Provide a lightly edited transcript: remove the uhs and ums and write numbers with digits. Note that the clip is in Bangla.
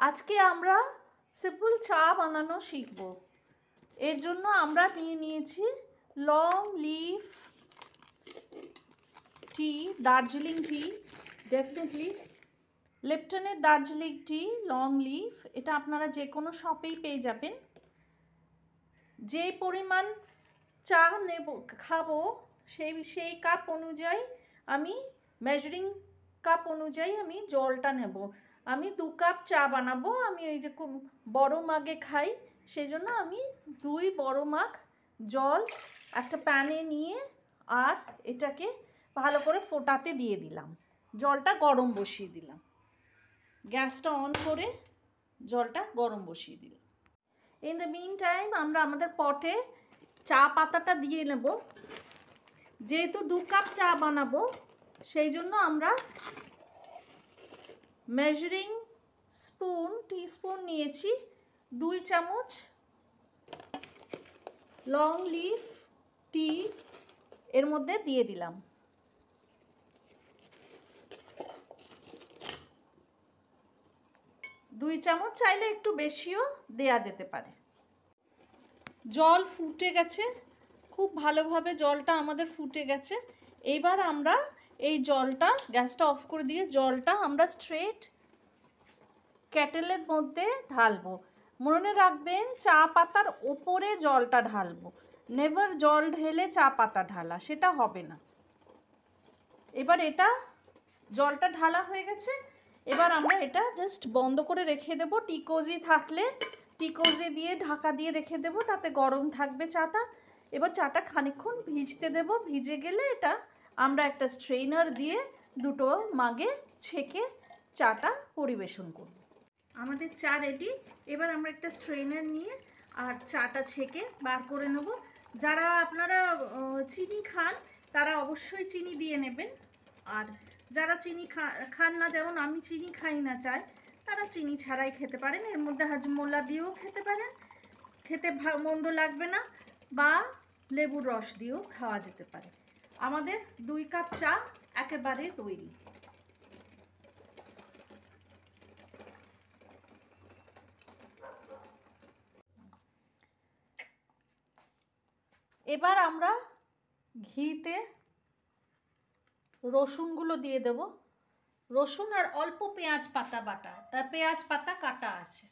আজকে আমরা সিম্পল চা বানানো শিখব। এর জন্য আমরা নিয়েছি লং লিফ টি, দার্জিলিং টি, ডেফিনেটলি লিপটনের দার্জিলিং টি লং লিফ। এটা আপনারা যে কোনো শপেই পেয়ে যাবেন। যে পরিমাণ চা নেব খাবো সেই কাপ অনুযায়ী আমি মেজারিং কাপ অনুযায়ী আমি জলটা নেব। আমি 2 কাপ চা বানাবো। আমি এই যে খুব বড় মাগে খাই, সেই জন্য আমি 2 বড় মাগ জল একটা প্যানে নিয়ে আর এটাকে ভালো করে ফোটাতে দিয়ে দিলাম। জলটা গরম বসিয়ে দিলাম, গ্যাসটা অন করে জলটা গরম বসিয়ে দিলাম। ইন দ্য মিন টাইম আমরা আমাদের পটে চা পাতাটা দিয়ে নেব। যেহেতু 2 কাপ চা বানাবো সেই জন্য আমরা মেজারিং স্পুন টিস্পুন নিয়েছি। 2 চামচ লং লিফ টি এর মধ্যে দিয়ে দিলাম। দুই চামচ, চাইলে একটু বেশিও দেয়া যেতে পারে। জল ফুটে গেছে, খুব ভালোভাবে জলটা আমাদের ফুটে গেছে। এবার আমরা এই জলটা গ্যাসটা অফ করে দিয়ে জলটা আমরা স্ট্রেট কেটেলের মধ্যে ঢালবো। মনে রাখবেন চা পাতার ওপরে জলটা ঢালবো, নেভার জল ঢেলে চা পাতা ঢালা, সেটা হবে না। এবার এটা জলটা ঢালা হয়ে গেছে। এবার আমরা এটা জাস্ট বন্ধ করে রেখে দেবো। টিকোজি থাকলে টিকোজি দিয়ে ঢাকা দিয়ে রেখে দেবো, তাতে গরম থাকবে চাটা। এবার চাটা খানিকক্ষণ ভিজতে দেব। ভিজে গেলে এটা আমরা একটা স্ট্রেনার দিয়ে 2টো মাগে ছেঁকে চাটা পরিবেশন করব। আমাদের চা রেডি। এবার আমরা একটা স্ট্রেনার নিয়ে আর চাটা ছেঁকে বার করে নেব। যারা আপনারা চিনি খান তারা অবশ্যই চিনি দিয়ে নেবেন, আর যারা চিনি খান না, যেমন আমি চিনি খাই না চায়, তারা চিনি ছাড়াই খেতে পারেন। এর মধ্যে হাজমোলা দিয়েও খেতে পারেন, খেতে মন্দ লাগবে না, বা লেবুর রস দিয়েও খাওয়া যেতে পারে। আমাদের 2 কাপ চা একেবারে তৈরি। এবার আমরা ঘিতে রসুনগুলো দিয়ে দেব। রসুন আর অল্প পেঁয়াজ পাতা বাটা, পেঁয়াজ পাতা কাটা আছে।